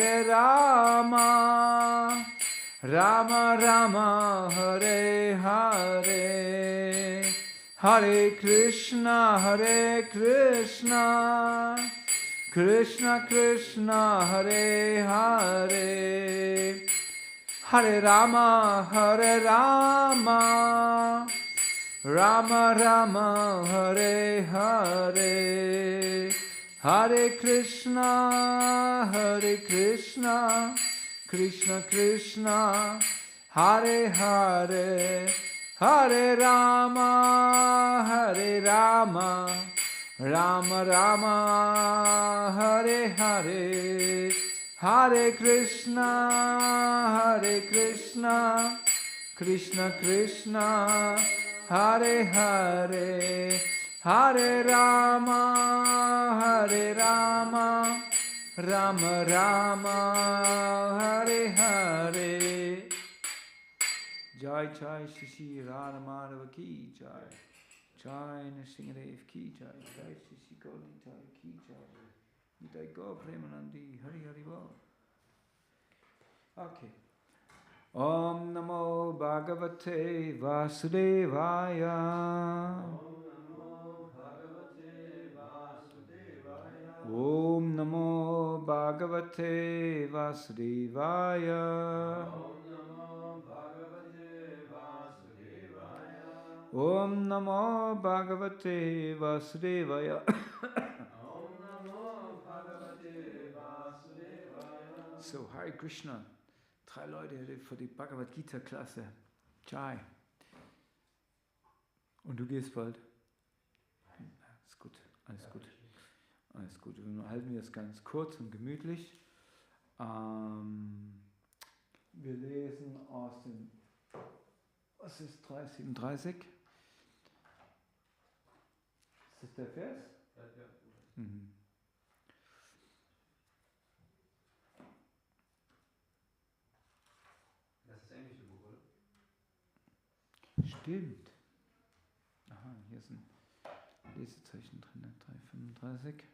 Hare Rama, Rama Rama, Hare Hare, Hare Krishna, Krishna Krishna, Hare Hare, Hare Rama, Rama Rama, Hare Hare, Hare Krishna, Krishna Krishna, Hare Hare, Hare Rama, Rama Rama, Hare Hare, Hare Krishna, Krishna Krishna, Hare Hare, Hare Rama, Rama Rama, Hare Hare. Jai Jai Shri Radha Madhava ki Jai. Jai Nrsimhadev ki Jai. Jai Shri Gaurita ki Jai. Jai Gaur Premanandi. Hari Hari Bol. Okay. Om Namo Bhagavate Vasudevaya. Om Namo Bhagavate Vasudevaya. Om Namo Bhagavate Vasudevaya. So, Hare Krishna. 3 Leute für die Bhagavad-Gītā-Klasse. Jai. Und du gehst bald? Ist gut, alles gut. Alles gut. Dann halten wir es ganz kurz und gemütlich. Wir lesen aus dem, was ist 337? Ist das der Vers? Ja. Mhm. Das ist das englische Buch, oder? Stimmt. Aha, hier sind Lesezeichen drin, 335.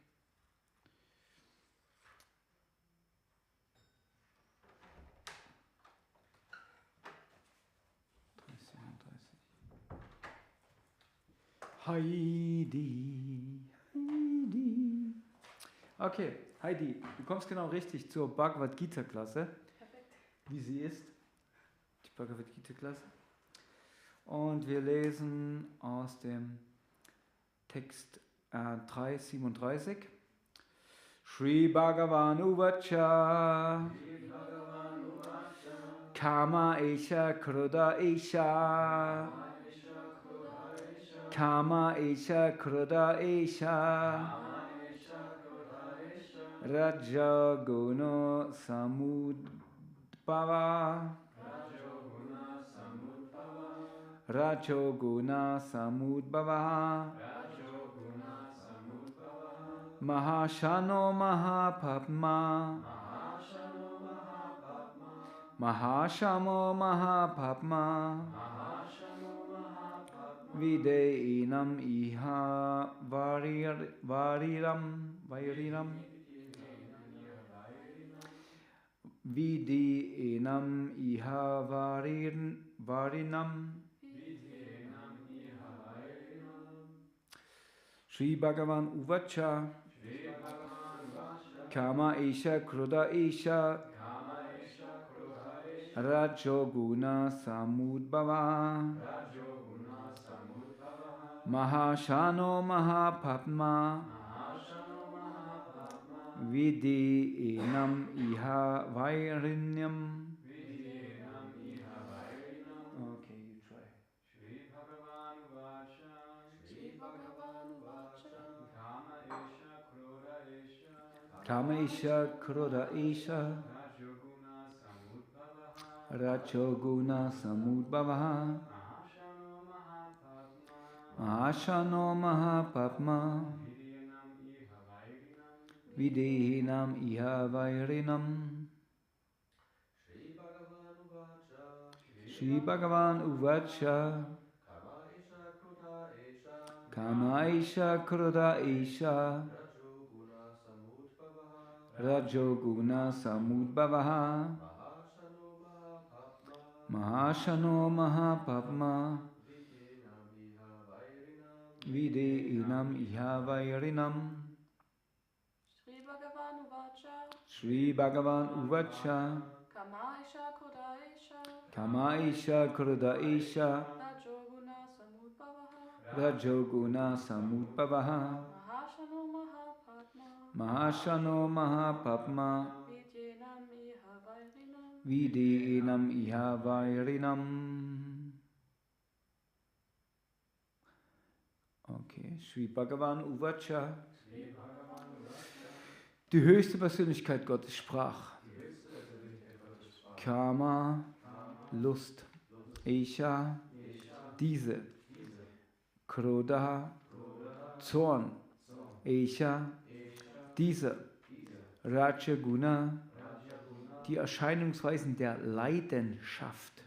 Heidi. Okay, Heidi, du kommst genau richtig zur Bhagavad-Gītā-Klasse, wie sie ist, die Bhagavad-Gītā-Klasse. Und wir lesen aus dem Text 337. Shri Bhagavan Uvacha Kama Esha Kruda Esha Kama Esha Kruda Esha Raja Guna Samudbhava Rajo Guna Samudbhava Mahashano Mahapapma Mahashamo Mahapapma Videinam Iha Variram Videinam Iha Varinam Shri Bhagavan Uvacha Kama Esha Kruda Esha Rajo Guna Samudbhava Mahashano Mahapapma Vidhi Enam Iha Vairinyam. Okay, you try. Shri Bhagavan Vacha Kama Esha Kruda Esha Rajoguna Samudbhava Mahashano Mahapapma Videhinam Iha Vairinam. Shri Bhagavan Uvacha Kama Esha Kruda Esha Rajoguna samudbhavaha Mahashano Mahapapma Videinam iha vairinam. Sri Bhagavan Uvacha Kamaisha Krudaisha Rajoguna Samudbhavaha Mahashano Mahapapma Videinam iha vairinam. Okay, Sri Bhagavan Uvacha. Die höchste Persönlichkeit Gottes sprach. Kama, Lust. Esha, diese. Krodha, Zorn. Esha, diese. Rajaguna, die Erscheinungsweisen der Leidenschaft.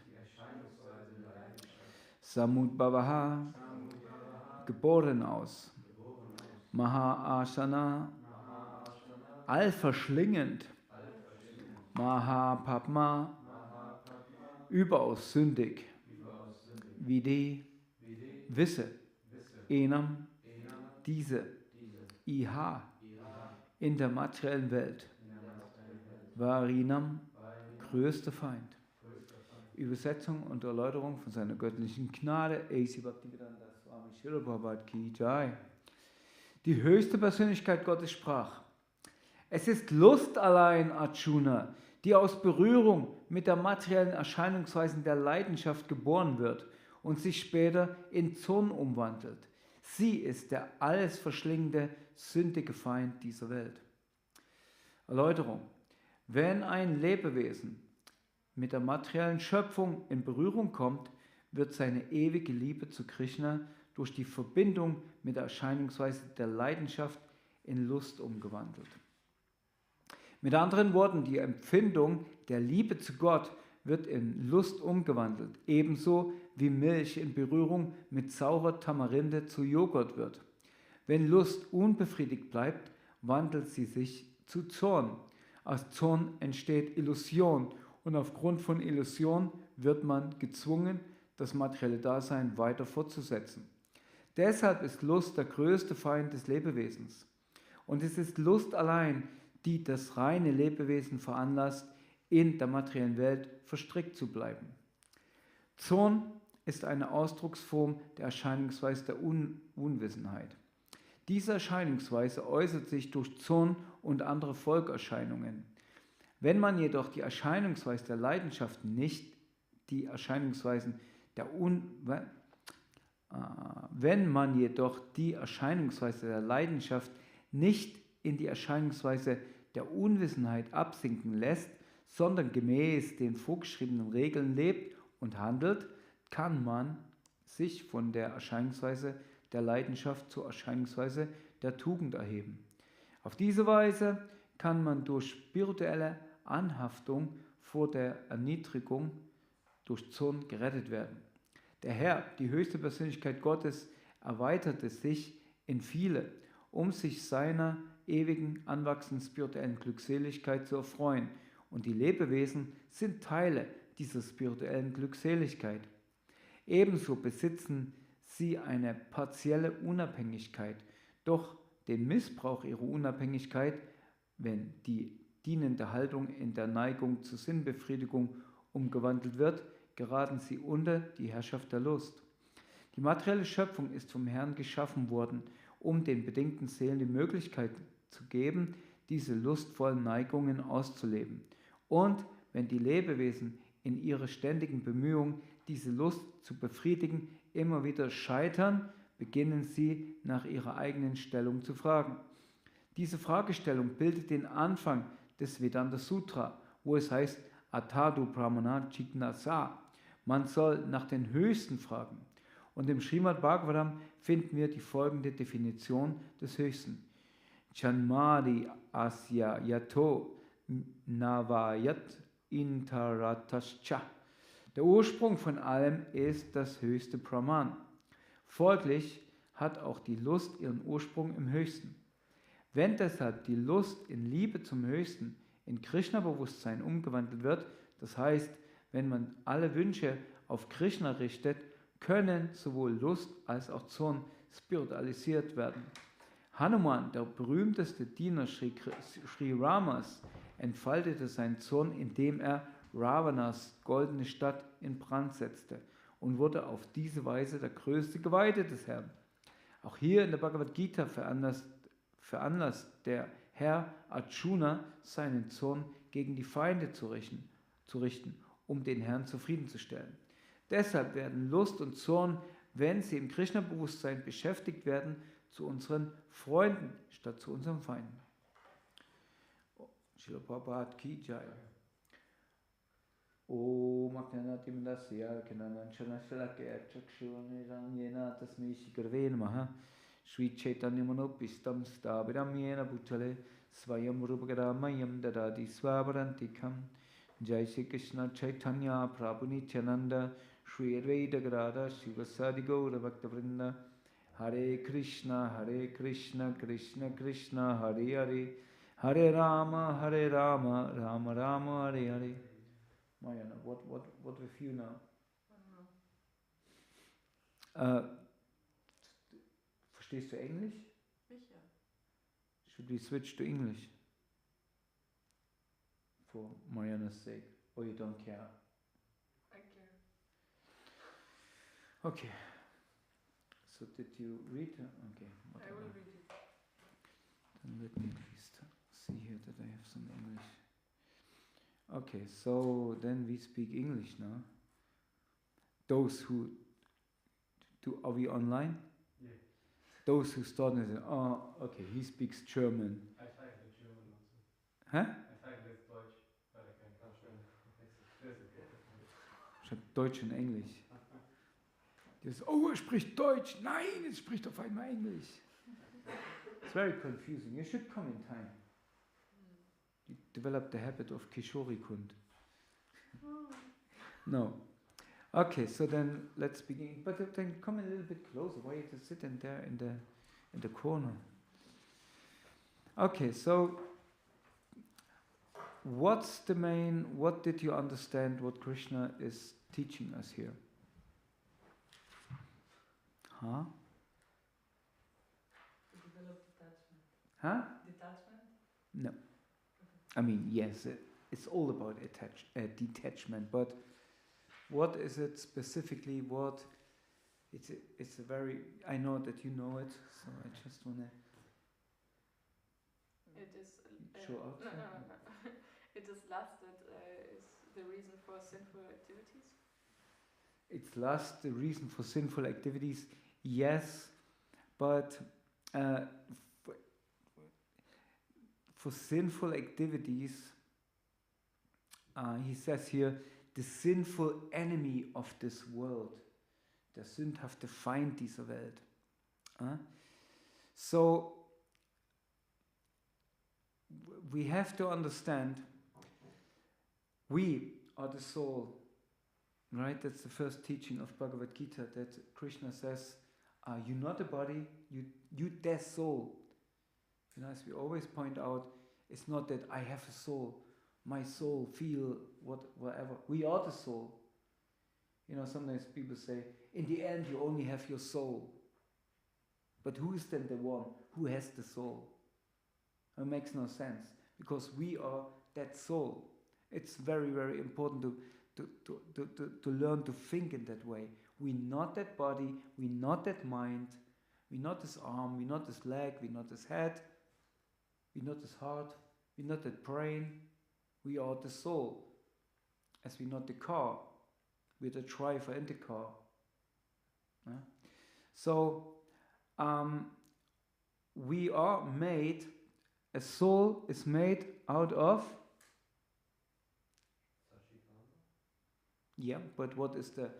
Samudbhavaha, geboren aus. Mahaasana, allverschlingend. Mahapapma, überaus sündig. Vide, wisse. Enam, diese. Iha, in der materiellen Welt. Varinam, größter Feind. Übersetzung und Erläuterung von seiner göttlichen Gnade. Die höchste Persönlichkeit Gottes sprach. Es ist Lust allein, Arjuna, die aus Berührung mit der materiellen Erscheinungsweisen der Leidenschaft geboren wird und sich später in Zorn umwandelt. Sie ist der alles verschlingende, sündige Feind dieser Welt. Erläuterung. Wenn ein Lebewesen mit der materiellen Schöpfung in Berührung kommt, wird seine ewige Liebe zu Krishna durch die Verbindung mit der Erscheinungsweise der Leidenschaft in Lust umgewandelt. Mit anderen Worten, die Empfindung der Liebe zu Gott wird in Lust umgewandelt, ebenso wie Milch in Berührung mit saurer Tamarinde zu Joghurt wird. Wenn Lust unbefriedigt bleibt, wandelt sie sich zu Zorn. Aus Zorn entsteht Illusion und aufgrund von Illusion wird man gezwungen, das materielle Dasein weiter fortzusetzen. Deshalb ist Lust der größte Feind des Lebewesens. Und es ist Lust allein, die das reine Lebewesen veranlasst, in der materiellen Welt verstrickt zu bleiben. Zorn ist eine Ausdrucksform der Erscheinungsweise der Unwissenheit. Diese Erscheinungsweise äußert sich durch Zorn und andere Folgerscheinungen. Wenn man jedoch die Erscheinungsweise der Leidenschaft nicht die Erscheinungsweisen der Wenn man jedoch die Erscheinungsweise der Leidenschaft nicht in die Erscheinungsweise der Unwissenheit absinken lässt, sondern gemäß den vorgeschriebenen Regeln lebt und handelt, kann man sich von der Erscheinungsweise der Leidenschaft zur Erscheinungsweise der Tugend erheben. Auf diese Weise kann man durch spirituelle Anhaftung vor der Erniedrigung durch Zorn gerettet werden. Der Herr, die höchste Persönlichkeit Gottes, erweiterte sich in viele, um sich seiner ewigen, anwachsenden spirituellen Glückseligkeit zu erfreuen. Und die Lebewesen sind Teile dieser spirituellen Glückseligkeit. Ebenso besitzen sie eine partielle Unabhängigkeit, doch den Missbrauch ihrer Unabhängigkeit, wenn die dienende Haltung in der Neigung zur Sinnbefriedigung umgewandelt wird, geraten sie unter die Herrschaft der Lust. Die materielle Schöpfung ist vom Herrn geschaffen worden, um den bedingten Seelen die Möglichkeit zu geben, diese lustvollen Neigungen auszuleben. Und wenn die Lebewesen in ihrer ständigen Bemühung, diese Lust zu befriedigen, immer wieder scheitern, beginnen sie nach ihrer eigenen Stellung zu fragen. Diese Fragestellung bildet den Anfang des Vedanta Sutra, wo es heißt, Atadu Brahmana Jignasa. Man soll nach den Höchsten fragen. Und im Srimad-Bhagavatam finden wir die folgende Definition des Höchsten. Janmadi asya yato navayat intaratascha. Der Ursprung von allem ist das höchste Brahman. Folglich hat auch die Lust ihren Ursprung im Höchsten. Wenn deshalb die Lust in Liebe zum Höchsten, in Krishna-Bewusstsein umgewandelt wird, das heißt, wenn man alle Wünsche auf Krishna richtet, können sowohl Lust als auch Zorn spiritualisiert werden. Hanuman, der berühmteste Diener Sri Ramas, entfaltete seinen Zorn, indem er Ravanas goldene Stadt in Brand setzte und wurde auf diese Weise der größte Geweihte des Herrn. Auch hier in der Bhagavad-Gītā veranlasst der Herr Arjuna, seinen Zorn gegen die Feinde zu richten, um den Herrn zufriedenzustellen. Deshalb werden Lust und Zorn, wenn sie im Krishna-Bewusstsein beschäftigt werden, zu unseren Freunden statt zu unseren Feinden. Srila Prabhupada ki jai. Om Aknanatim Dasya Kanananchana Shalakya Chakshunirang Yena Tasmi Shikarve Namaha Sri Chaitanya Manopistam Stabiram Yena Bhutale Svayam Rupagadamayam Dadadi Swabarantikam Jai Shri Krishna Chaitanya Prabhu Nityananda Sri Advaita Gadada Shivasadi Gaura Bhaktavrinda Hare Krishna Krishna Krishna Hare Hare Hare Rama Rama Rama Hare Hare. Mariana, what with you now? Verstehst du Englisch? Sicher. Should we switch to English? For Mariana's sake. Or you don't care? I care. Okay. So did you read? Okay. I will read it. Then let me at least see here that I have some English. Okay, so then we speak English now. Those who do, are we online? Yeah. Those who start and say, oh, okay, he speaks German. I tried the German also. Hä? I tried with Deutsch, but I can't Ich habe Deutsch und Englisch. Das, oh, er spricht Deutsch. Nein, es spricht auf einmal Englisch. It's very confusing. You should come in time. You develop the habit of Kishori-Kund. No. Okay, so then let's begin. But then come a little bit closer. Why you just sit in there in the corner? Okay, so what did you understand what Krishna is teaching us here? Huh? To develop detachment. Huh? Detachment? No. I mean, yes, it's all about detachment, but what is it specifically? It's a very, I know that you know it, so I just want to It is. show out. No. It is lust that is the reason for sinful activities. It's lust, the reason for sinful activities, yes, but for sinful activities, he says here, the sinful enemy of this world, der sündhafte Feind dieser Welt. So, we have to understand, we are the soul, right? That's the first teaching of Bhagavad Gita, that Krishna says, you're not a body, you the soul. You know, as we always point out, it's not that I have a soul, my soul feel whatever. We are the soul. You know, sometimes people say, in the end you only have your soul. But who is then the one who has the soul? It makes no sense, because we are that soul. It's very, very important to learn to think in that way. We're not that body, we're not that mind, we're not this arm, we're not this leg, we're not this head, we're not this heart, we're not that brain, we are the soul. As we're not the car, we're the driver in the car. So, we are made, a soul is made out of... Yeah, but what is the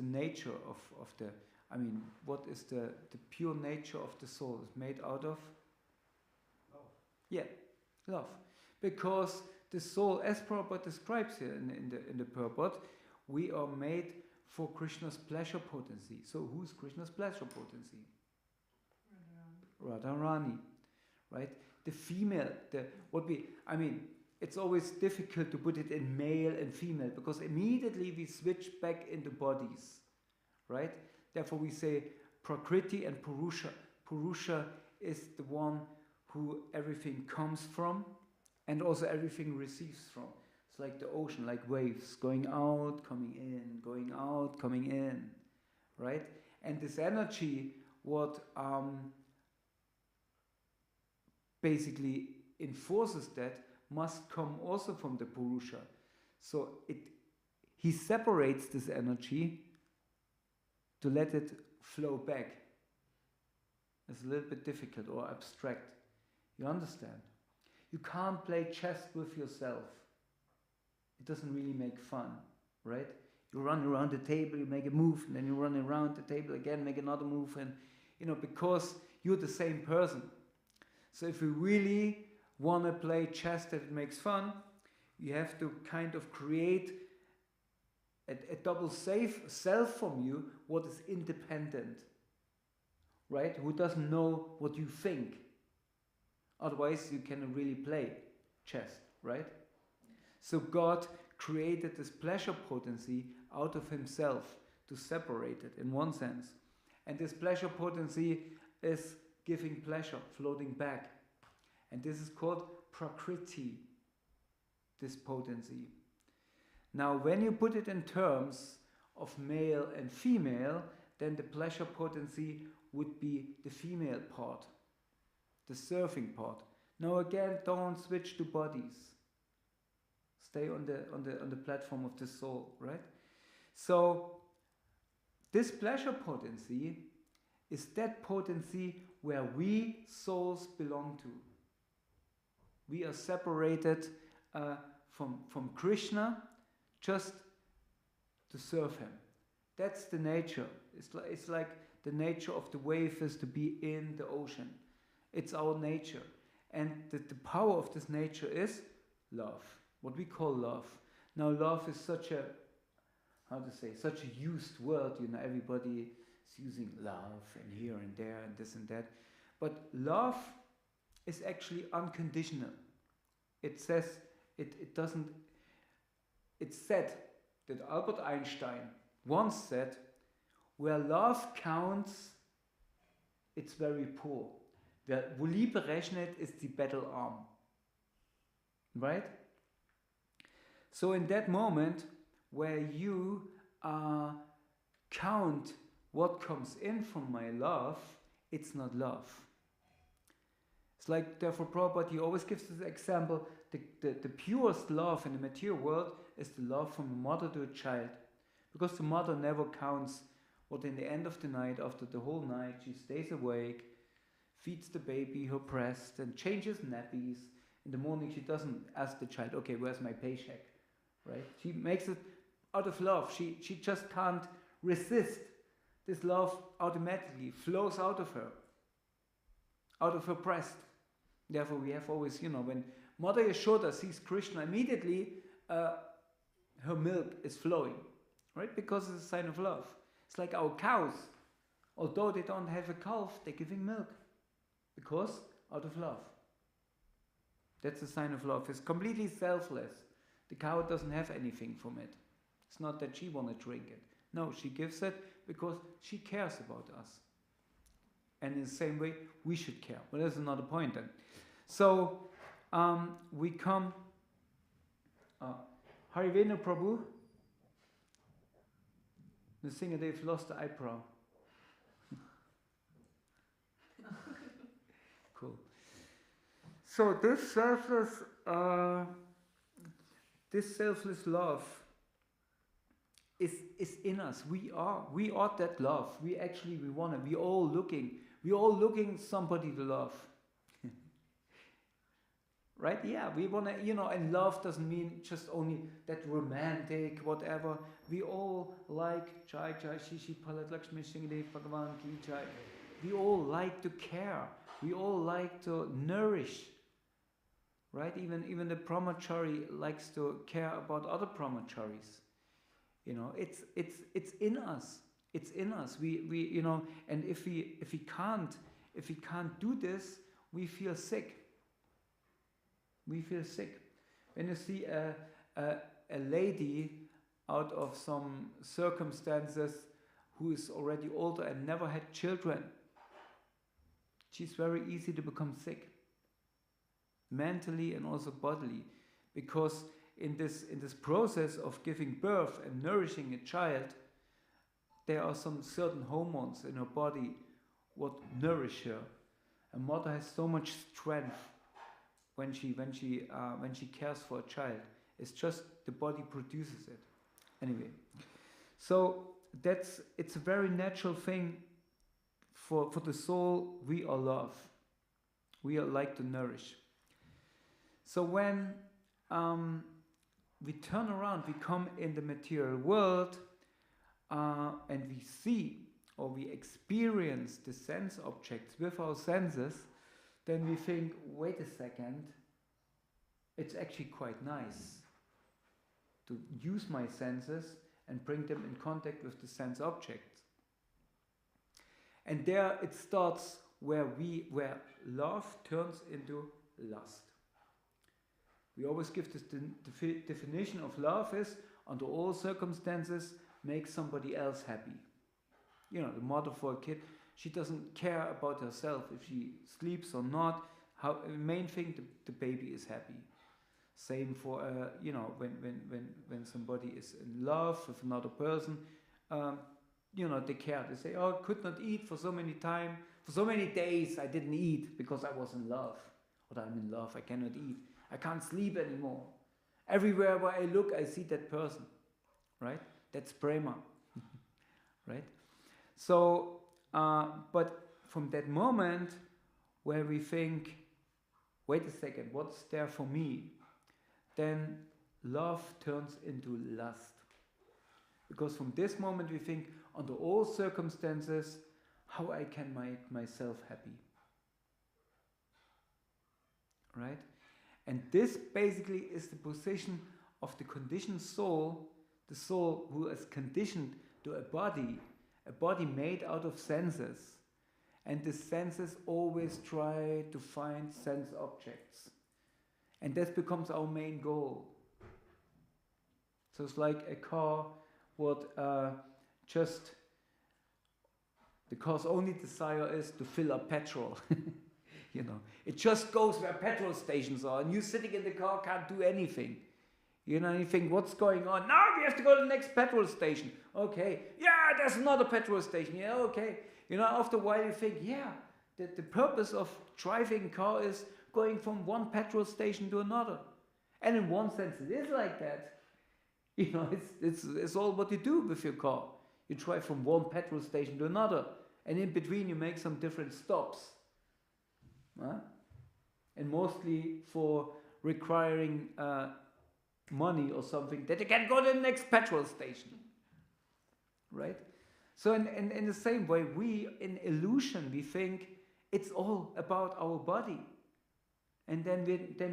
nature of the, I mean, what is the pure nature of the soul? It's made out of? Love. Yeah, love. Because the soul, as Prabhupada describes here in the purport, we are made for Krishna's pleasure potency. So who's Krishna's pleasure potency? Radharani. Radharani. right? The female, it's always difficult to put it in male and female because immediately we switch back into bodies, right? Therefore we say Prakriti and Purusha. Purusha is the one who everything comes from and also everything receives from. It's like the ocean, like waves, going out, coming in, going out, coming in, right? And this energy, what basically enforces that, must come also from the Purusha. So he separates this energy to let it flow back. It's a little bit difficult or abstract. You understand? You can't play chess with yourself. It doesn't really make fun, right? You run around the table, you make a move, and then you run around the table again, make another move, and because you're the same person. So if you really want to play chess that it makes fun, you have to kind of create a double self from you, what is independent, right? Who doesn't know what you think. Otherwise you cannot really play chess, right? So God created this pleasure potency out of himself to separate it in one sense. And this pleasure potency is giving pleasure, floating back. And this is called Prakriti, this potency. Now when you put it in terms of male and female, then the pleasure potency would be the female part, the surfing part. Now again, don't switch to bodies. Stay on the platform of the soul, right? So this pleasure potency is that potency where we souls belong to. We are separated from Krishna just to serve him. That's the nature. It's like the nature of the wave is to be in the ocean. It's our nature. And the power of this nature is love. What we call love. Now love is such a used word, everybody is using love and here and there and this and that. But love is actually unconditional. It says, it's said that Albert Einstein once said, where love counts, it's very poor. Wo Liebe rechnet, ist die Battle arm. Right? So in that moment where you count what comes in from my love, it's not love. It's like, therefore Prabhupada, he always gives this example, the purest love in the material world is the love from a mother to a child. Because the mother never counts what in the end of the night, after the whole night, she stays awake, feeds the baby her breast and changes nappies. In the morning she doesn't ask the child, okay, where's my paycheck? Right? She makes it out of love. She just can't resist. This love automatically flows out of her breast. Therefore we have always, when Mother Yashoda sees Krishna, immediately her milk is flowing. Right? Because it's a sign of love. It's like our cows. Although they don't have a calf, they're giving milk. Because out of love. That's a sign of love. It's completely selfless. The cow doesn't have anything from it. It's not that she wants to drink it. No, she gives it because she cares about us. And in the same way, we should care. But that's another point then. So, we come... Harivenu Prabhu. The singer, they've lost the eyebrow. Cool. So this selfless love is in us. We are that love. We want it. We all looking somebody to love. Right? Yeah, we want to, and love doesn't mean just only that romantic, whatever. We all like Jai Jai Shishi Palat Lakshmi Singdev Bhagavad-gītā. We all like to care. We all like to nourish. Right? Even the brahmachari likes to care about other brahmacharis. It's in us. It's in us. We and if we can't do this, we feel sick. We feel sick. When you see a lady out of some circumstances who is already older and never had children, she's very easy to become sick, mentally and also bodily, because in this process of giving birth and nourishing a child, there are some certain hormones in her body what nourish her. A mother has so much strength when she cares for a child. It's just the body produces it. Anyway, so it's a very natural thing for the soul. We are love. We are like to nourish. So when we turn around, we come in the material world, and we see or we experience the sense objects with our senses, then we think, wait a second, it's actually quite nice to use my senses and bring them in contact with the sense objects. And there it starts where love turns into lust. We always give this definition of love is, under all circumstances, make somebody else happy. You know, the mother for a kid, she doesn't care about herself if she sleeps or not. The main thing, the baby is happy. Same for when somebody is in love with another person, they care. They say, "Oh, I could not eat for so many days. I didn't eat because I was in love, or I'm in love. I cannot eat. I can't sleep anymore. Everywhere where I look, I see that person." Right? That's prema. Right? So, but from that moment where we think, wait a second, what's there for me? Then love turns into lust. Because from this moment we think, under all circumstances, how I can make myself happy. Right? And this basically is the position of the conditioned soul, the soul who is conditioned to a body made out of senses. And the senses always try to find sense objects. And that becomes our main goal. So it's like a car, the car's only desire is to fill up petrol. It just goes where petrol stations are, and you sitting in the car can't do anything. You think, what's going on? Now we have to go to the next petrol station. Okay, yeah, there's another petrol station. Yeah, okay. After a while you think, yeah, the purpose of driving a car is going from one petrol station to another. And in one sense it is like that. It's all what you do with your car. You drive from one petrol station to another, and in between you make some different stops. And mostly for requiring money or something, that you can go to the next petrol station. Right? So in the same way, we, in illusion, we think it's all about our body. And then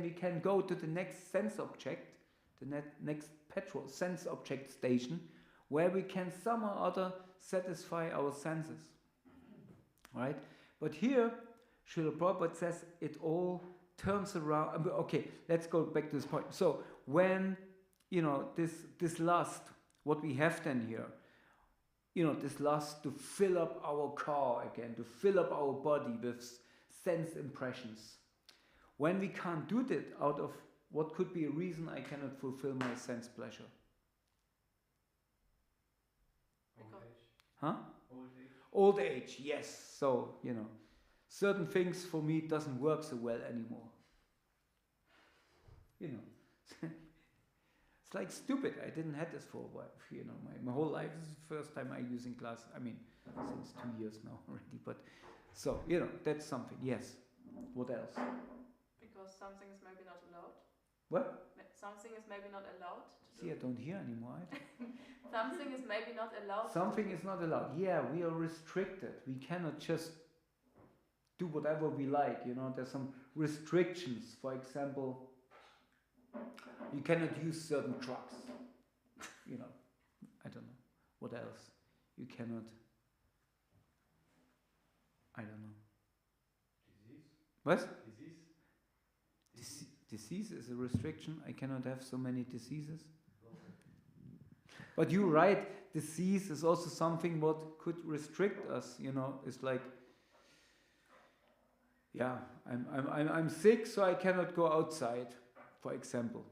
we can go to the next sense object, the next petrol sense object station, where we can somehow or other satisfy our senses. Right? But here, Srila Prabhupada says it all turns around. Okay, let's go back to this point. So when, this lust, what we have then here, this lust to fill up our car again, to fill up our body with sense impressions. When we can't do that out of what could be a reason I cannot fulfill my sense pleasure. Old age. Huh? Old age. Old age, yes. So, certain things for me doesn't work so well anymore. It's like stupid. I didn't have this for a while. My whole life. This is the first time I'm using glasses. Since 2 years now already. But so that's something. Yes. What else? Because something is maybe not allowed. What? Something is maybe not allowed to See, I don't hear anymore. Something is maybe not allowed. Something is not allowed. Yeah, we are restricted. We cannot just do whatever we like. There's some restrictions. For example, you cannot use certain drugs. I don't know. What else? You cannot. I don't know. Disease? What? Disease? Disease is a restriction. I cannot have so many diseases. But you're right, disease is also something what could restrict us, you know. It's like, yeah, I'm sick, so I cannot go outside, for example.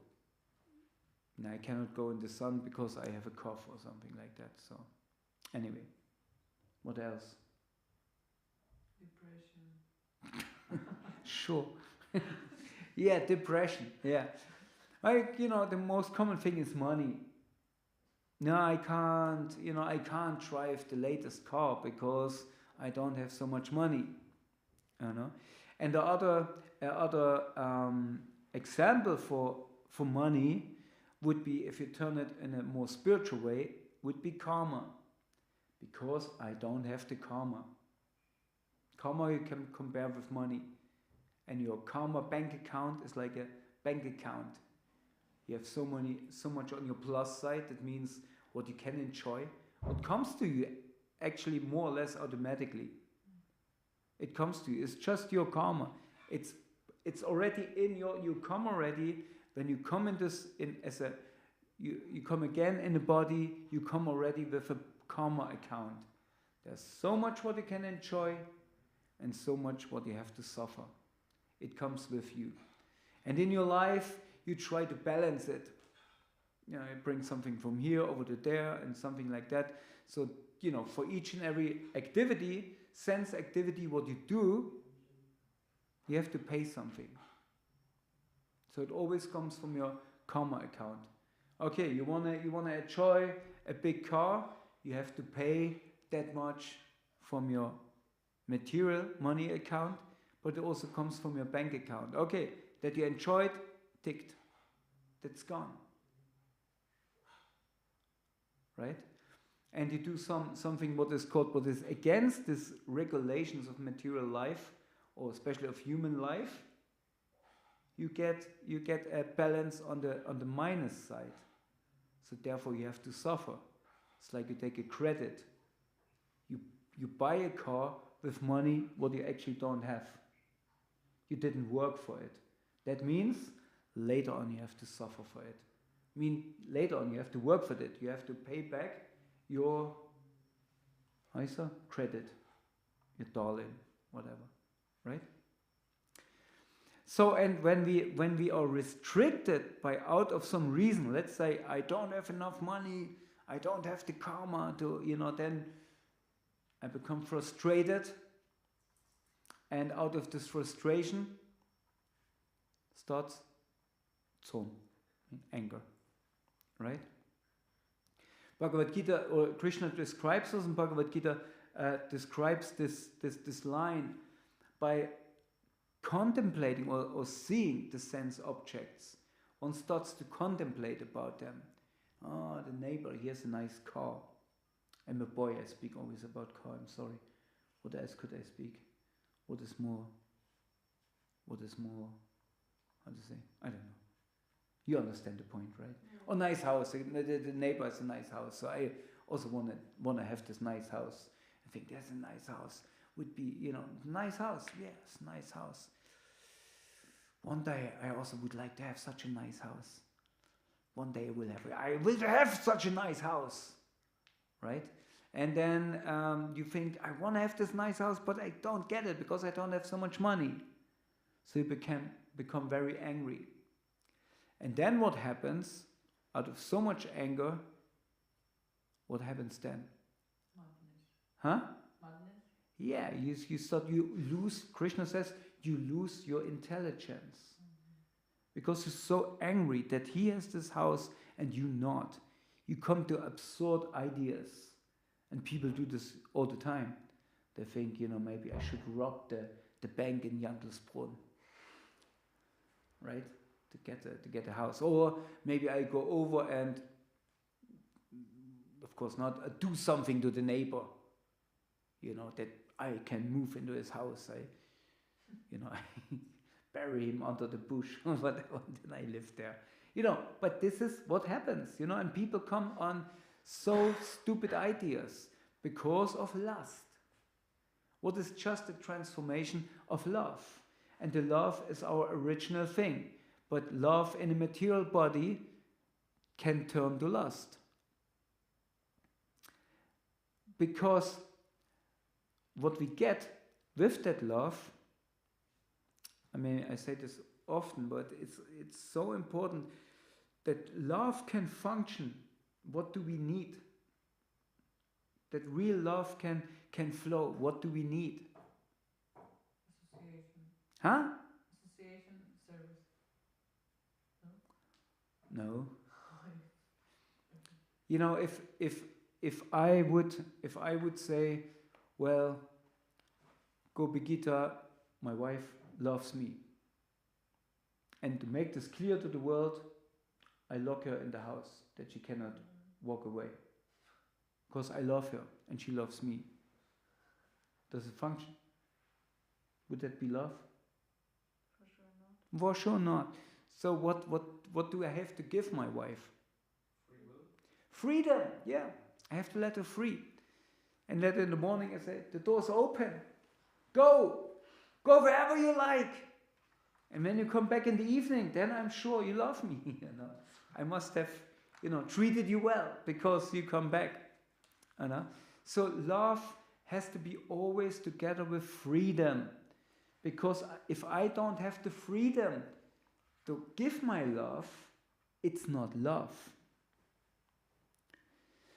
And I cannot go in the sun because I have a cough or something like that. So, anyway, what else? Depression. Sure. Yeah, depression. Yeah. You know, the most common thing is money. No, I can't drive the latest car because I don't have so much money. You know? And the other example for money would be, if you turn it in a more spiritual way, would be karma. Because I don't have the karma. Karma you can compare with money. And your karma bank account is like a bank account. You have so much on your plus side. That means what you can enjoy. What comes to you actually more or less automatically. It comes to you. It's just your karma. It's already in you come already when you come you come again in the body. You come already with a karma account. There's so much what you can enjoy, and so much what you have to suffer. It comes with you. And in your life, you try to balance it. You know, you bring something from here over to there and something like that. So, you know, for each and every activity, sense activity, what you do, you have to pay something. So it always comes from your karma account. Okay, you wanna enjoy a big car, you have to pay that much from your material money account, but it also comes from your bank account. Okay, that you enjoyed, ticked. That's gone. Right? And you do something what is against these regulations of material life, or especially of human life, you get a balance on the minus side. So therefore you have to suffer. It's like you take a credit. You buy a car with money what you actually don't have. You didn't work for it. That means later on you have to suffer for it. I mean, later on you have to work for it. You have to pay back your credit, your darling, whatever, right? So, and when we are restricted by out of some reason, let's say I don't have enough money, I don't have the karma to, then I become frustrated, and out of this frustration starts Zorn, anger, right? Bhagavad-gītā, or Krishna describes us in Bhagavad-gītā, describes this line by contemplating or seeing the sense objects. One starts to contemplate about them. Oh, the neighbor, he has a nice car. I'm a boy, I speak always about car, I'm sorry. What else could I speak? What is more, how to say? I don't know. You understand the point, right? Yeah. Oh, nice house. The neighbor has a nice house. So I also want to have this nice house. I think there's a nice house. Would be, nice house. Yes, nice house. One day I also would like to have such a nice house. One day I will have such a nice house. Right? And then you think, I want to have this nice house, but I don't get it because I don't have so much money. So you become very angry. And then what happens? Out of so much anger, what happens then? Madness. Huh? Madness. Yeah, you lose, Krishna says, you lose your intelligence. Because you're so angry that he has this house and you not. You come to absurd ideas. And people do this all the time. They think, maybe I should rob the bank in Jandelsbrunn. Right? To get a house. Or maybe I go over and, of course not, do something to the neighbor. That I can move into his house. I bury him under the bush or whatever, and I live there. But this is what happens, and people come on so stupid ideas because of lust. What is just a transformation of love? and the love is our original thing. But love in a material body can turn to lust. Because what we get with that love, I mean, I say this often, but it's so important that love can function. What do we need? That real love can flow. What do we need? Association. Huh? Association service. No. You know, if I would say, well, Bhagavad-gītā, my wife loves me. And to make this clear to the world, I lock her in the house, that she cannot walk away. Because I love her and she loves me. Does it function? Would that be love? For sure not. For sure not. So what do I have to give my wife? Free will. Freedom, yeah. I have to let her free. And then in the morning I say, the door's open. Go wherever you like. And when you come back in the evening, then I'm sure you love me. You know, I must have, treated you well because you come back. You know? So love has to be always together with freedom. Because if I don't have the freedom to give my love, it's not love.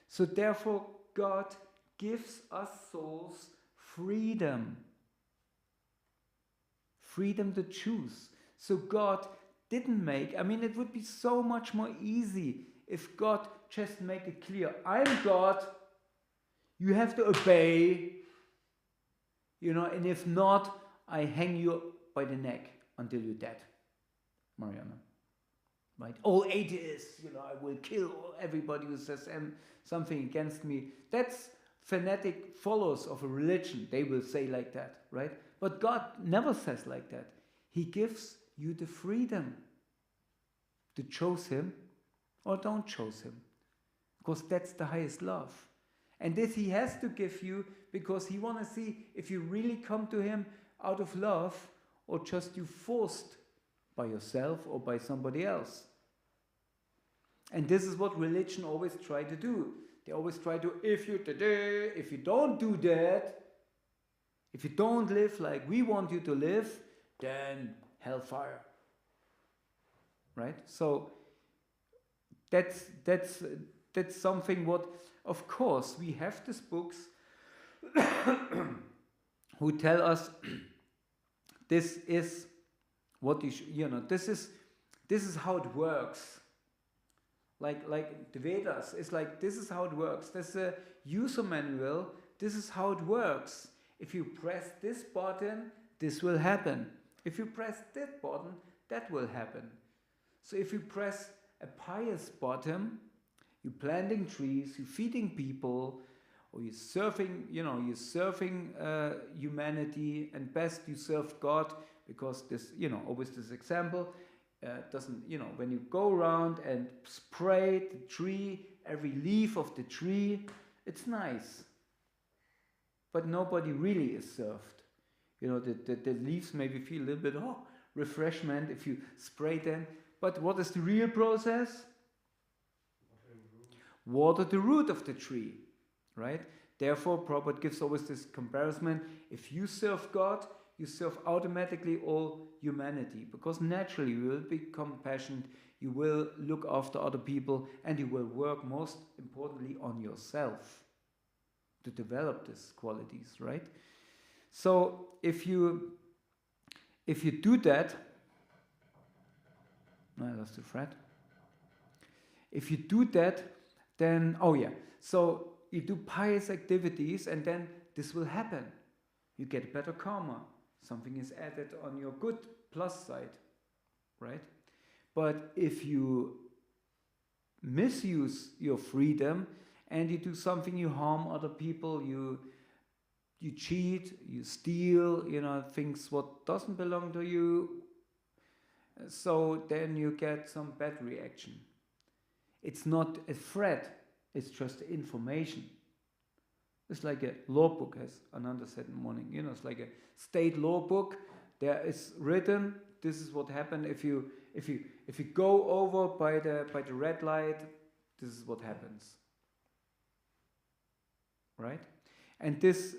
So therefore, God gives us souls freedom. Freedom to choose. So God didn't make, it would be so much more easy if God just make it clear, I'm God, you have to obey, and if not, I hang you by the neck until you're dead. Mariana. Right? All atheists, I will kill everybody who says something against me. That's fanatic followers of a religion. They will say like that, right? But God never says like that. He gives you the freedom to choose Him or don't choose Him. Because that's the highest love. And this He has to give you because He wants to see if you really come to Him out of love or just you forced by yourself or by somebody else. And this is what religion always try to do. They always try to, if you don't do that, if you don't live like we want you to live, then hellfire. Right? So that's something what, of course, we have these books who tell us this is what you should, this is how it works. Like the Vedas, it's like this is how it works. There's a user manual. This is how it works. If you press this button, this will happen. If you press that button, that will happen. So if you press a pious button, you're planting trees, you're feeding people, or you're serving, humanity, and best you serve God, because this, always this example, doesn't, when you go around and spray the tree, every leaf of the tree, it's nice. But nobody really is served. The leaves maybe feel a little bit, refreshment if you spray them. But what is the real process? Water the root of the tree, right? Therefore, Prabhupada gives always this comparison. If you serve God, you serve automatically all humanity, because naturally you will be compassionate, you will look after other people, and you will work most importantly on yourself to develop these qualities, right? So if you do that, I lost the thread. If you do that, then so you do pious activities, and then this will happen. You get better karma. Something is added on your good plus side, right? But if you misuse your freedom and you do something, you harm other people, you cheat, you steal, things what doesn't belong to you, so then you get some bad reaction. It's not a threat, it's just information. It's like a law book, as Ananda said in the morning. It's like a state law book. There is written, this is what happened if you go over by the red light, this is what happens. Right? And these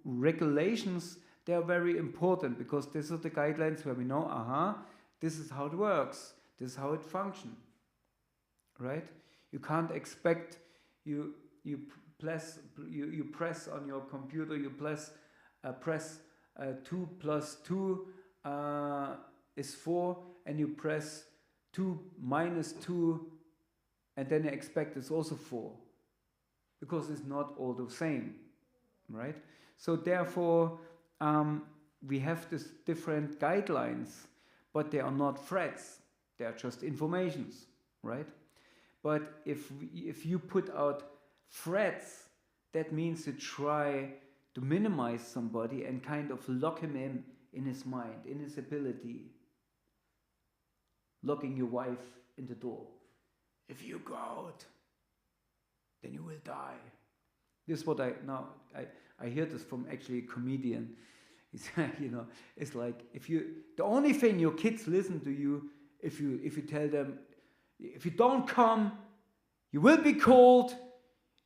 regulations, they are very important because these are the guidelines where we know, this is how it works, this is how it functions. Right? You can't expect you press on your computer, you press 2 plus 2 is 4, and you press 2 minus 2, and then you expect it's also 4, because it's not all the same, right? So therefore, we have these different guidelines, but they are not threats, they are just informations, right? But if you put out threats, that means you try to minimize somebody and kind of lock him in his mind, in his ability. Locking your wife in the door. If you go out, then you will die. This is what I hear this from actually a comedian. He's, it's like the only thing your kids listen to you if you tell them, if you don't come, you will be cold,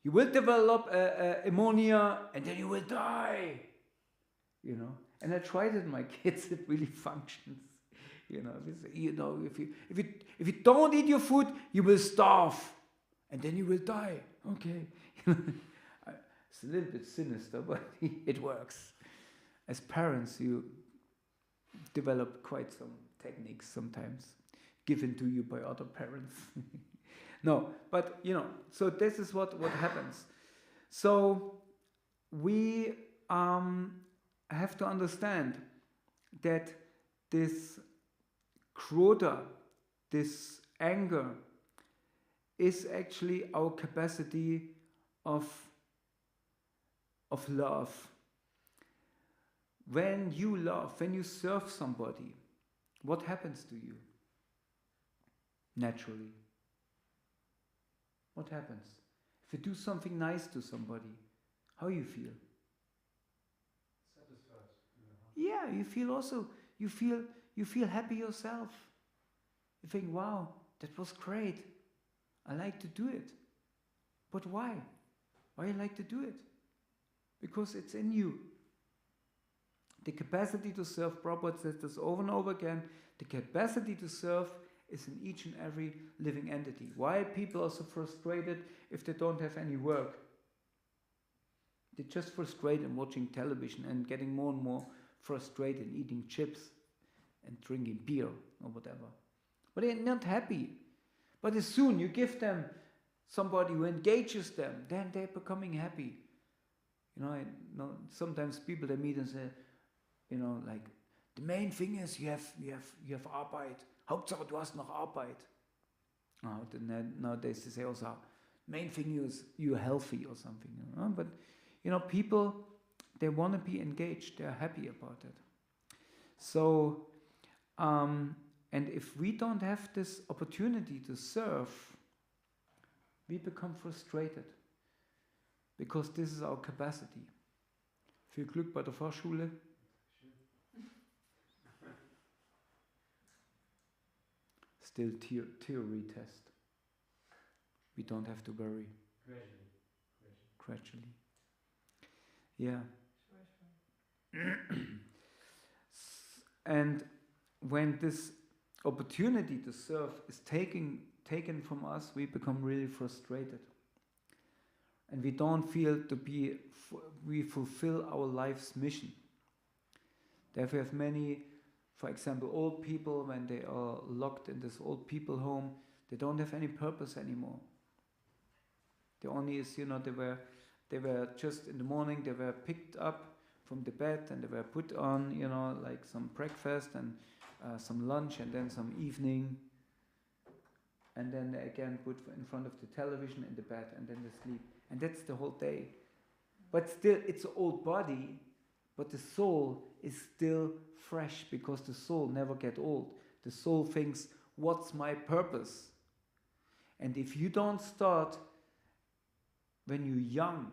you will develop ammonia, and then you will die. And I tried it with my kids. It really functions. If you don't eat your food, you will starve, and then you will die. Okay. It's a little bit sinister, but it works. As parents, you develop quite some techniques sometimes, given to you by other parents. No, but so this is what happens. So we have to understand that this krodha, this anger, is actually our capacity of love. When you love, when you serve somebody, what happens to you? Naturally. What happens? If you do something nice to somebody, how you feel? Satisfied. Yeah, you feel happy yourself. You think, wow, that was great. I like to do it. But why? Why you like to do it? Because it's in you. The capacity to serve, Prabhupada says this over and over again, the capacity to serve is in each and every living entity. Why people are so frustrated if they don't have any work? They're just frustrated watching television and getting more and more frustrated eating chips and drinking beer or whatever. But they're not happy. But as soon you give them somebody who engages them, then they're becoming happy. I know sometimes people they meet and say, like, the main thing is you have Arbeit. Hauptsache du hast noch Arbeit. Nowadays they say also, main thing is you're healthy or something. But people, they want to be engaged. They're happy about it. So, and if we don't have this opportunity to serve, we become frustrated. Because this is our capacity. Viel Glück bei der Fahrschule. Still theory test. We don't have to worry. Gradually. Yeah. And when this opportunity to serve is taken from us, we become really frustrated. And we don't feel we fulfill our life's mission. Therefore, we have many, for example, old people, when they are locked in this old people home, they don't have any purpose anymore. The only is, they were just in the morning, they were picked up from the bed and they were put on, like some breakfast and some lunch and then some evening. And then they again put in front of the television in the bed and then they sleep. And that's the whole day. But still, it's an old body, but the soul is still fresh because the soul never gets old. The soul thinks, what's my purpose? And if you don't start, when you're young,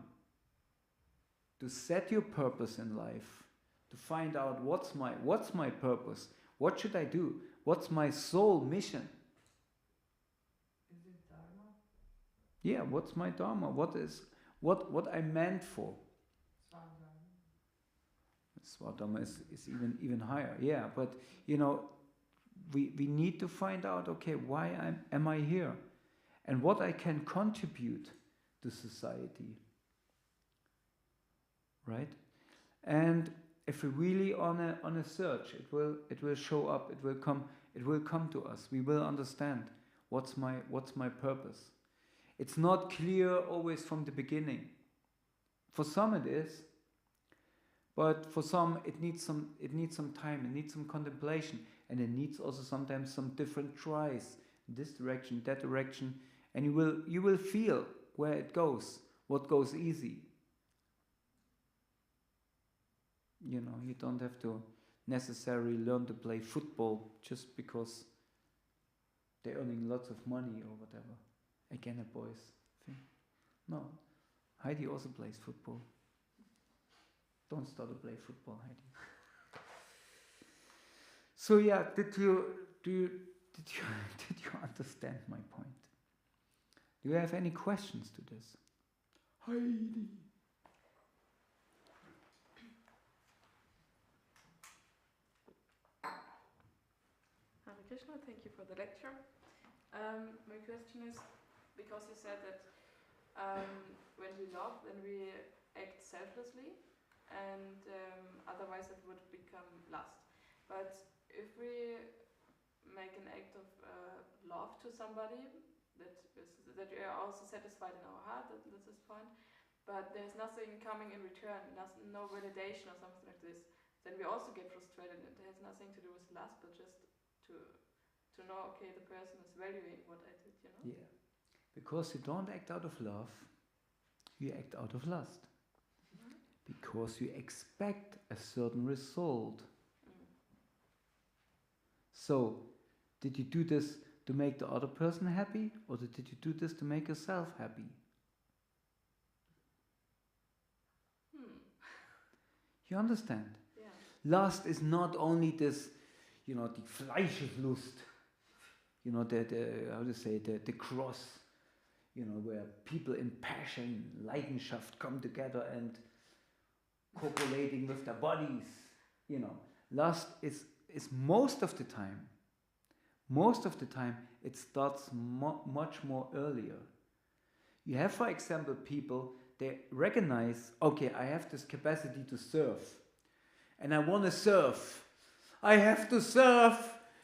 to set your purpose in life, to find out what's my purpose, what should I do, what's my soul mission. Is it Dharma? Yeah, what's my dharma? What I'm meant for. Swadharma is even higher. Yeah, but we need to find out, okay, why am I here, and what I can contribute to society. Right? And if we're really on a search, it will show up. It will come to us. We will understand what's my purpose. It's not clear always from the beginning. For some it is, but for some it needs some time. It needs some contemplation, and it needs also sometimes some different tries, this direction, that direction, and you will feel where it goes, what goes easy. You don't have to necessarily learn to play football just because they're earning lots of money or whatever. Again, a boys thing. No, Heidi also plays football. Don't start to play football, Heidi. So yeah, did you understand my point? Do you have any questions to this? Heidi. Hare Krishna, thank you for the lecture. My question is, because you said that when we love, then we act selflessly, and otherwise it would become lust. But if we make an act of love to somebody, that we are also satisfied in our heart, that's this point, but there's nothing coming in return, no validation or something like this, then we also get frustrated. It has nothing to do with lust, but just to know, okay, the person is valuing what I did, Yeah, because you don't act out of love, you act out of lust. Mm-hmm. Because you expect a certain result. Mm. So, did you do this to make the other person happy, or did you do this to make yourself happy? You understand? Yeah. Lust is not only this, die Fleischeslust, the cross, where people in passion, Leidenschaft come together and copulating with their bodies. Lust is most of the time, it starts much more earlier. You have, for example, people, they recognize, okay, I have this capacity to serve, and I want to serve. I have to serve,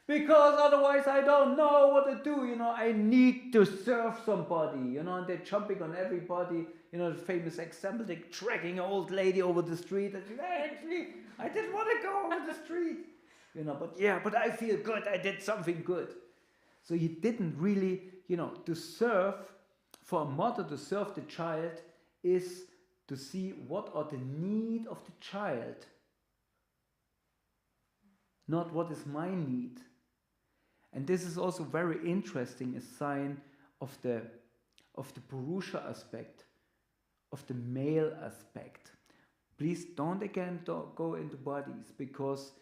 because otherwise I don't know what to do, I need to serve somebody, and they're jumping on everybody, the famous example, they're dragging an old lady over the street, and she's actually, I didn't want to go over the street, but I feel good, I did something good. So you didn't really, to serve, for a mother to serve the child is to see what are the needs of the child, not what is my need. And this is also very interesting, a sign of the Purusha aspect, of the male aspect. Please don't go into bodies, because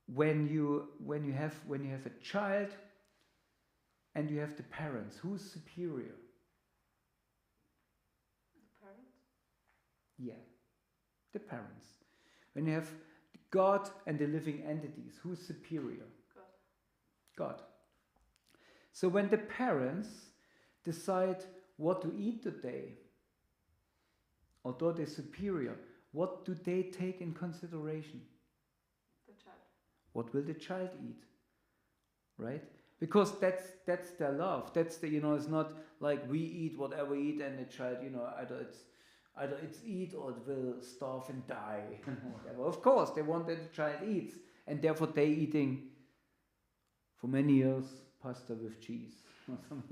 when you have a child and you have the parents, who's superior? The parents? Yeah, the parents. When you have God and the living entities, who's superior? God. So when the parents decide what to eat today, although they're superior, what do they take in consideration? The child. What will the child eat? Right? Because that's their love. That's it's not like we eat whatever we eat and the child, either it's eat or it will starve and die. Whatever. Of course, they want that the child eats, and therefore they eating for many years pasta with cheese or some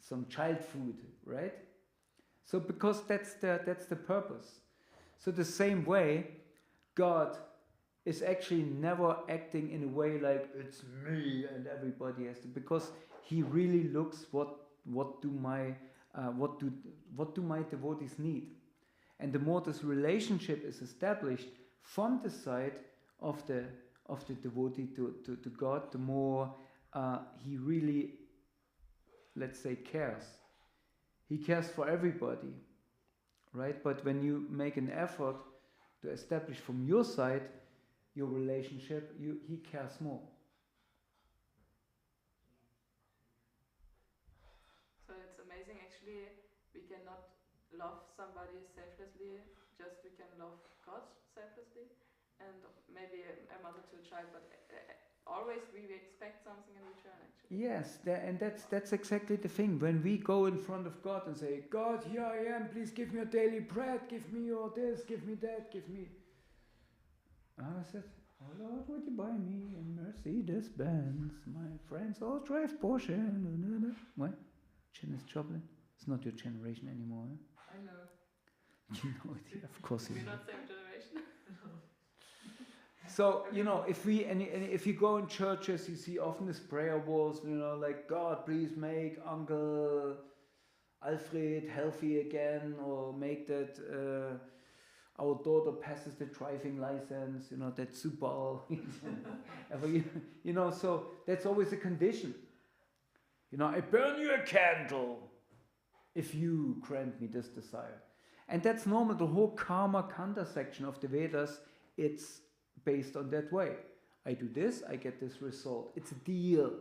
some child food, right? So because that's the purpose. So the same way, God is actually never acting in a way like it's me and everybody has to, because He really looks what do my devotees need, And the more this relationship is established from the side of the devotee to God, the more he really, let's say, cares. He cares for everybody, right? But when you make an effort to establish from your side your relationship, he cares more. So it's amazing, actually, we cannot love somebody selflessly, just we can love God selflessly, and maybe a mother to a child, but always we expect something in return, actually. Yes, and that's exactly the thing. When we go in front of God and say, God, here I am, please give me your daily bread, give me your this, give me that, give me... I said, oh Lord, would you buy me a Mercedes-Benz? My friends all drive Porsche. What? Janis Joplin? It's not your generation anymore, eh? I know. You know it, of course you We're know. not same generation. So, if you go in churches, you see often these prayer walls, like, God, please make Uncle Alfred healthy again, or make that our daughter passes the driving license, that's super. So that's always a condition. I burn you a candle if you grant me this desire. And that's normal. The whole Karma Kanda section of the Vedas, it's based on that way. I do this, I get this result. It's a deal.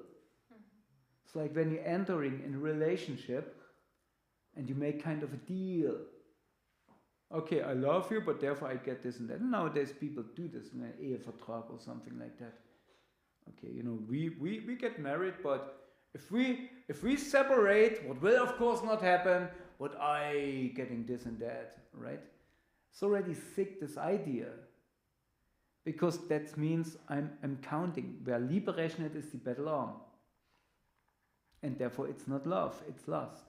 It's like when you're entering in a relationship and you make kind of a deal. Okay, I love you, but therefore I get this and that. And nowadays people do this in an Vortrag or something like that. Okay, we get married, but if we separate, what will of course not happen, but I getting this and that, right? It's already sick, this idea. Because that means I'm counting. Wer Liebe rechnet, is die Bettelarm. And therefore it's not love, it's lust.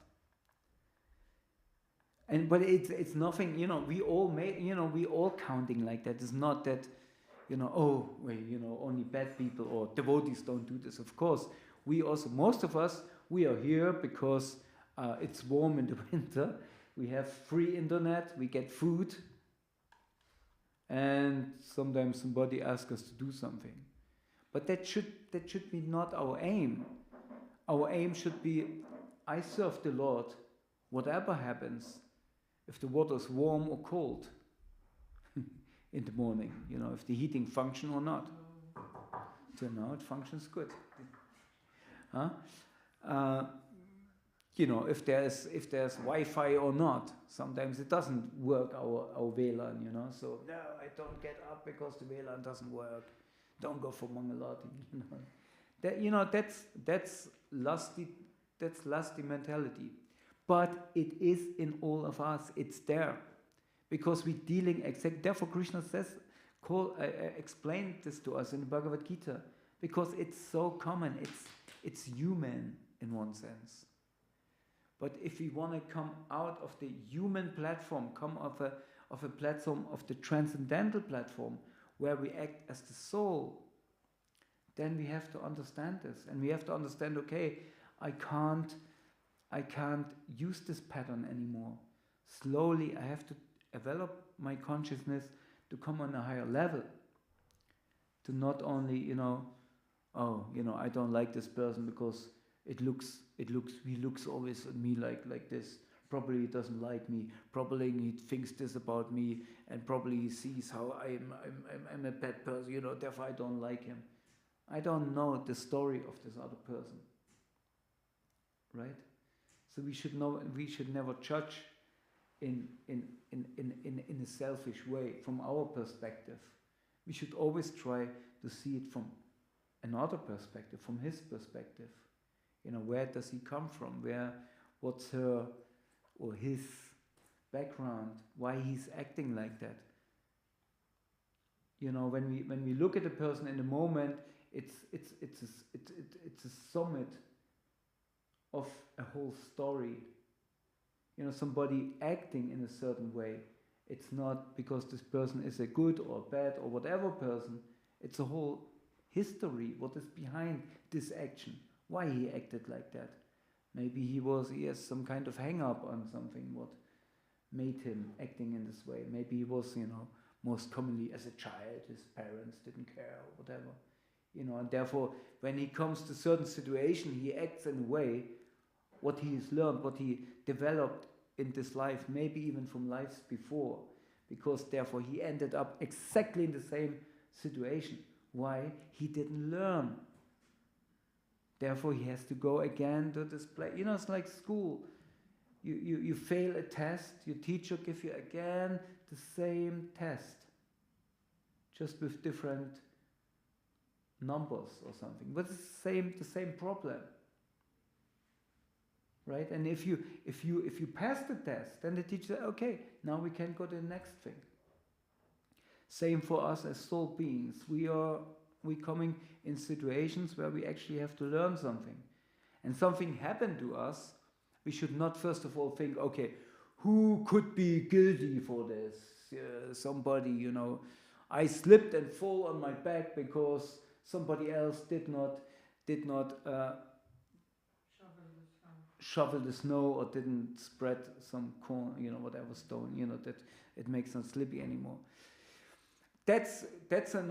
But it's nothing, we all we all counting like that. It's not that, only bad people or devotees don't do this. Of course, we also, most of us, we are here because it's warm in the winter. We have free internet, we get food, and sometimes somebody asks us to do something. But that should be not our aim. Our aim should be, I serve the Lord, whatever happens, if the water is warm or cold in the morning, if the heating function or not. So now it functions good. Huh? If there's Wi-Fi or not. Sometimes it doesn't work, our WLAN, So no, I don't get up because the WLAN doesn't work. Don't go for Mangalati, That's lusty mentality. But it is in all of us. It's there, because we're dealing exactly. Therefore, Krishna says, explain this to us in the Bhagavad-gītā, because it's so common. It's human in one sense. But if we want to come out of the human platform, come of a platform of the transcendental platform, where we act as the soul, then we have to understand this, and we have to understand. Okay, I can't use this pattern anymore. Slowly, I have to develop my consciousness to come on a higher level. To not only, I don't like this person because he looks always at me like this. Probably he doesn't like me. Probably he thinks this about me, and probably he sees how I'm a bad person. Therefore I don't like him. I don't know the story of this other person. Right? So we should never judge in a selfish way from our perspective. We should always try to see it from another perspective, from his perspective. Where does he come from? What's her or his background? Why he's acting like that? When we look at a person in the moment, it's a summit of a whole story. Somebody acting in a certain way. It's not because this person is a good or bad or whatever person. It's a whole history. What is behind this action? Why he acted like that? Maybe he has some kind of hang up on something. made him acting in this way. Maybe he was, most commonly as a child, his parents didn't care or whatever. And therefore, when he comes to certain situation, he acts in a way, what he has learned, what he developed in this life, maybe even from lives before, because therefore he ended up exactly in the same situation. Why? He didn't learn. Therefore he has to go again to this place. It's like school. You fail a test, your teacher gives you again the same test, just with different numbers or something, but it's the same problem, right? And if you pass the test, then the teacher says, okay, now we can go to the next thing. Same for us as soul beings. We coming in situations where we actually have to learn something, and something happened to us. We should not first of all think, okay, who could be guilty for this? Somebody, I slipped and fall on my back because somebody else did not shovel the snow or didn't spread some corn, whatever stone, that it makes not slippy anymore. That's on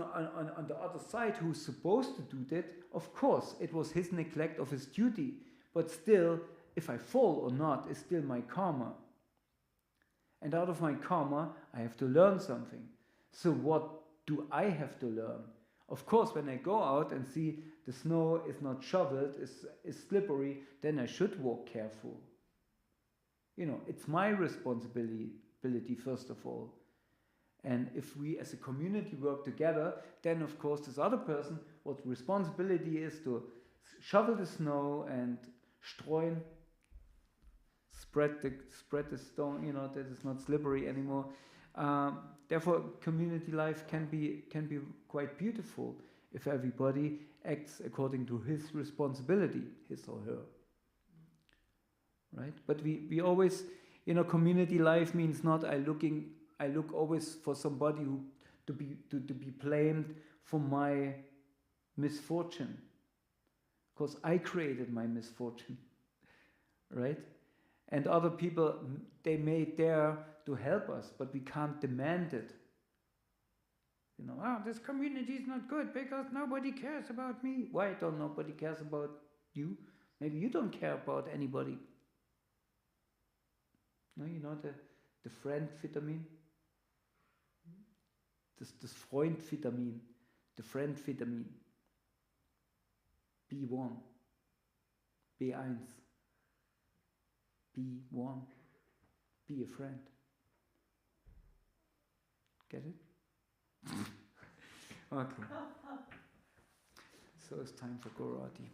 the other side who's supposed to do that. Of course, it was his neglect of his duty, but still, if I fall or not, is still my karma. And out of my karma, I have to learn something. So what do I have to learn? Of course, when I go out and see the snow is not shoveled, is slippery, then I should walk careful. It's my responsibility first of all. And if we as a community work together, then of course this other person, what responsibility is to shovel the snow and streuen, spread the stone, that it's not slippery anymore. Therefore, community life can be quite beautiful if everybody acts according to his responsibility, his or her. Right? But we always, community life means not I look always for somebody who to be blamed for my misfortune, because I created my misfortune, right? And other people, they may dare to help us, but we can't demand it. This community is not good because nobody cares about me. Why don't nobody cares about you? Maybe you don't care about anybody. No, the friend vitamin, das Freund vitamin, the friend vitamin. B1, B1, B1, be a friend. Get it? Okay. So it's time for Gorati.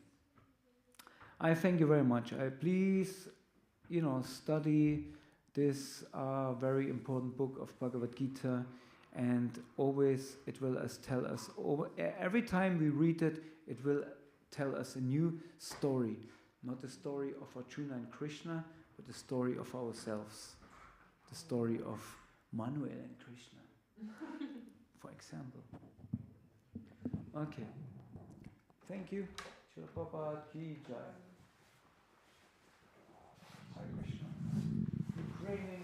I thank you very much. Please, study this very important book of Bhagavad Gita, and always it will tell us, every time we read it, it will tell us a new story. Not the story of Arjuna and Krishna, but the story of ourselves. The story of Manuel and Krishna, for example. Okay. Thank you. Bhagavad-gītā. Hare Krishna. Ukrainian